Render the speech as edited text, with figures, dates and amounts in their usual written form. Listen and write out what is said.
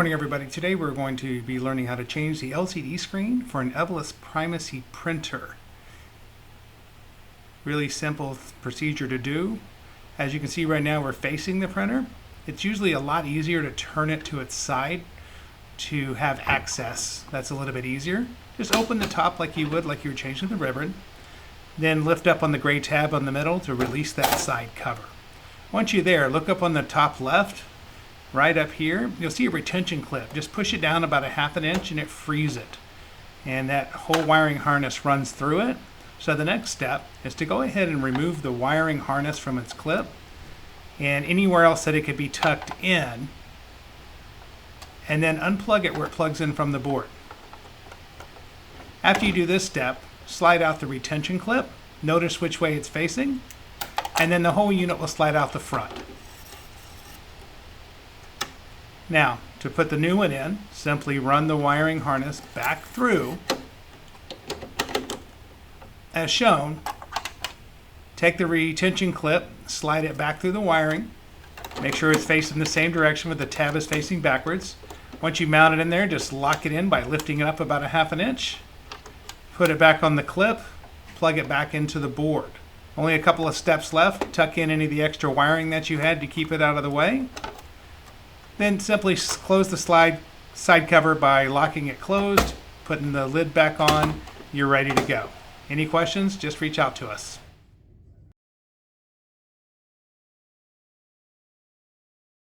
morning, everybody. Today we're going to be learning how to change the LCD screen for an Evolis Primacy Printer. Really simple procedure to do. As you can see right now, we're facing the printer. It's usually a lot easier to turn it to its side to have access. That's a little bit easier. Just open the top like you would, like you were changing the ribbon. Then lift up on the gray tab on the middle to release that side cover. Once you're there, look up on the top left. Right up here, you'll see a retention clip. Just push it down about 1/2 inch and it frees it. And that whole wiring harness runs through it. So the next step is to go ahead and remove the wiring harness from its clip and anywhere else that it could be tucked in, and then unplug it where it plugs in from the board. After you do this step, slide out the retention clip, notice which way it's facing, and then the whole unit will slide out the front. Now, to put the new one in, simply run the wiring harness back through, as shown. Take the retention clip, slide it back through the wiring, make sure it's facing the same direction where the tab is facing backwards. Once you mount it in there, just lock it in by lifting it up about 1/2 inch. Put it back on the clip, plug it back into the board. Only a couple of steps left. Tuck in any of the extra wiring that you had to keep it out of the way. Then simply close the side cover by locking it closed, putting the lid back on. You're ready to go. Any questions? Just reach out to us.